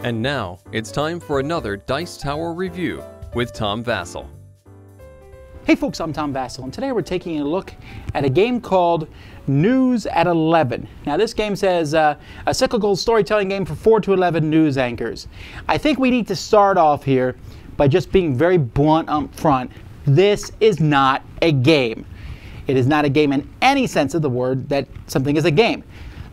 And now, it's time for another Dice Tower review with Tom Vasel. Hey folks, I'm Tom Vasel, and today we're taking a look at a game called News at 11. Now this game says a cyclical storytelling game for 4 to 11 news anchors. I think we need to start off here by just being very blunt up front. This is not a game. It is not a game in any sense of the word that something is a game.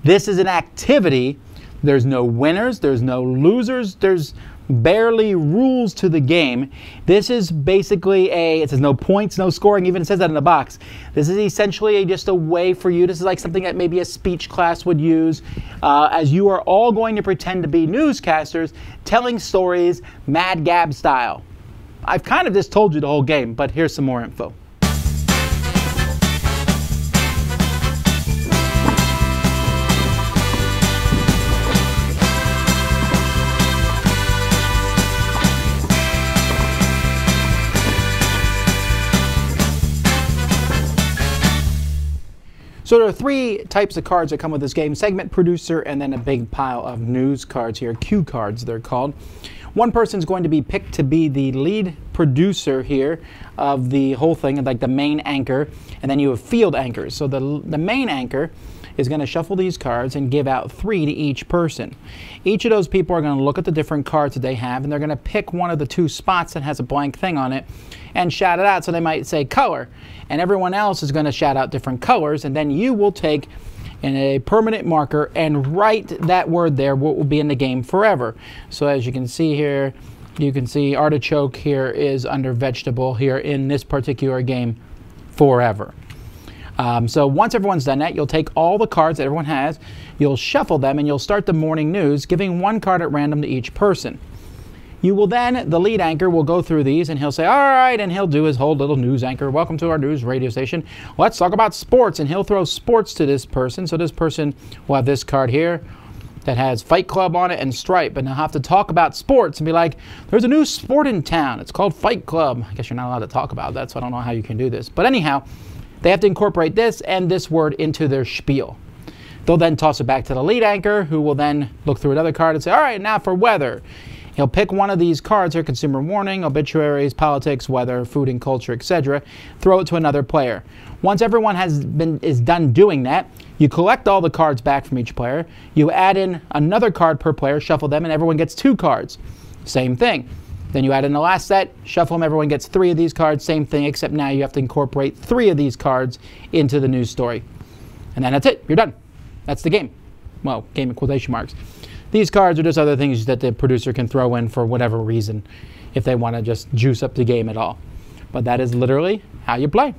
This is an activity. There's no winners, there's no losers, there's barely rules to the game. This is basically it says no points, no scoring, even it says that in the box. This is essentially just a way for you, this is like something that maybe a speech class would use, as you are all going to pretend to be newscasters telling stories Mad Gab style. I've kind of just told you the whole game, but here's some more info. So there are 3 types of cards that come with this game: segment, producer, and then a big pile of news cards here, cue cards they're called. One person's going to be picked to be the lead producer here of the whole thing, like the main anchor, and then you have field anchors. So the main anchor is going to shuffle these cards and give out 3 to each person. Each of those people are going to look at the different cards that they have, and they're going to pick one of the 2 spots that has a blank thing on it and shout it out. So they might say color, and everyone else is going to shout out different colors, and then you will take in a permanent marker and write that word there, what will be in the game forever. So as you can see here, you can see artichoke here is under vegetable here in this particular game forever. So once everyone's done that, you'll take all the cards that everyone has, you'll shuffle them, and you'll start the morning news, giving 1 card at random to each person. You will then, the lead anchor will go through these, and he'll say, all right, and he'll do his whole little news anchor. Welcome to our news radio station. Let's talk about sports. And he'll throw sports to this person. So this person will have this card here that has Fight Club on it and Stripe. And they'll have to talk about sports and be like, there's a new sport in town. It's called Fight Club. I guess you're not allowed to talk about that, so I don't know how you can do this. But anyhow, they have to incorporate this and this word into their spiel. They'll then toss it back to the lead anchor, who will then look through another card and say, all right, now for weather. He'll pick one of these cards here: consumer warning, obituaries, politics, weather, food and culture, etc. Throw it to another player. Once everyone is done doing that, you collect all the cards back from each player. You add in another card per player, shuffle them, and everyone gets 2 cards. Same thing. Then you add in the last set, shuffle them, everyone gets 3 of these cards. Same thing, except now you have to incorporate 3 of these cards into the news story. And then that's it. You're done. That's the game. Well, game in quotation marks. These cards are just other things that the producer can throw in for whatever reason, if they want to just juice up the game at all. But that is literally how you play.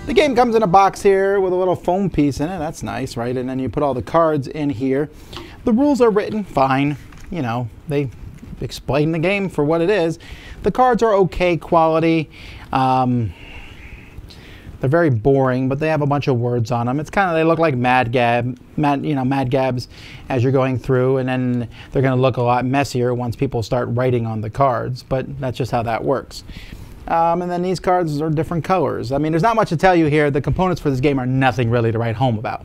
The game comes in a box here with a little foam piece in it. That's nice, right? And then you put all the cards in here. The rules are written fine. You know, they explain the game for what it is. The cards are okay quality. They're very boring, but they have a bunch of words on them. It's kind of, they look like Mad Gabs as you're going through, and then they're going to look a lot messier once people start writing on the cards, but that's just how that works. And then these cards are different colors. I mean, there's not much to tell you here. The components for this game are nothing really to write home about.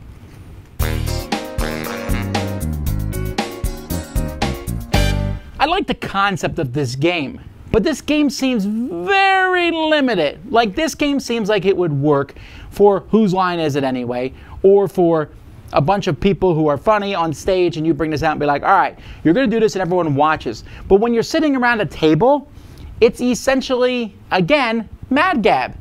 I like the concept of this game, but this game seems very limited. Like, this game seems like it would work for Whose Line Is It Anyway, or for a bunch of people who are funny on stage, and you bring this out and be like, all right, you're going to do this and everyone watches. But when you're sitting around a table, it's essentially, again, Mad Gab.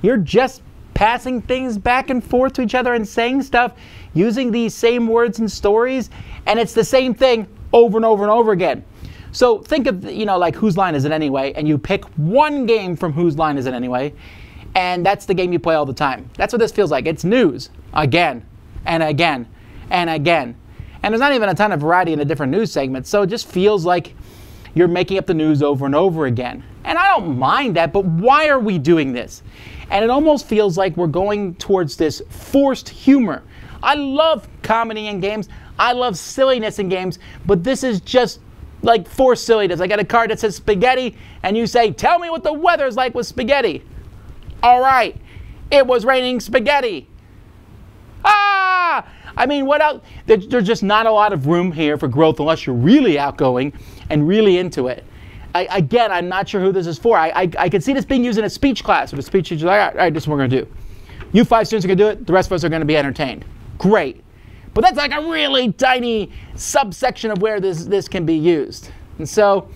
You're just passing things back and forth to each other and saying stuff using these same words and stories, and it's the same thing over and over and over again. So think of, you know, like Whose Line Is It Anyway, and you pick one game from Whose Line Is It Anyway, and that's the game you play all the time. That's what this feels like. It's news again and again and again. And there's not even a ton of variety in the different news segments, so it just feels like you're making up the news over and over again. And I don't mind that, but why are we doing this? And it almost feels like we're going towards this forced humor. I love comedy in games. I love silliness in games, but this is just like forced silliness. I got a card that says spaghetti, and you say, tell me what the weather's like with spaghetti. All right, it was raining spaghetti. Ah! I mean, what else? There's just not a lot of room here for growth unless you're really outgoing and really into it. Again, I'm not sure who this is for. I could see this being used in a speech class, where the speech teacher's like, all right, this is what we're going to do. You 5 students are going to do it. The rest of us are going to be entertained. Great. But that's like a really tiny subsection of where this can be used. And so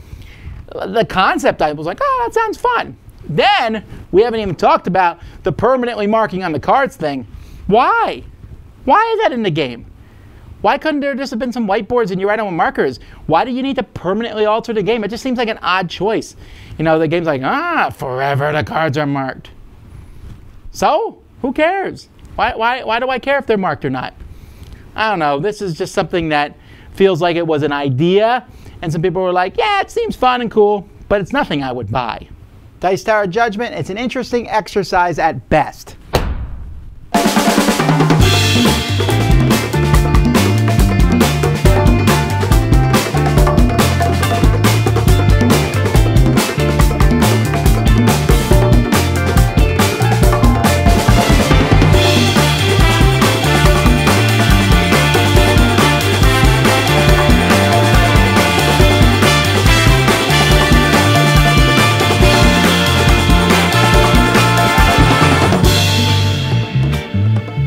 the concept, I was like, oh, that sounds fun. Then we haven't even talked about the permanently marking on the cards thing. Why? Why is that in the game? Why couldn't there just have been some whiteboards and you write on with markers? Why do you need to permanently alter the game? It just seems like an odd choice. You know, the game's like, forever the cards are marked. So, who cares? Why do I care if they're marked or not? I don't know. This is just something that feels like it was an idea, and some people were like, yeah, it seems fun and cool, but it's nothing I would buy. Dice Tower Judgment, it's an interesting exercise at best.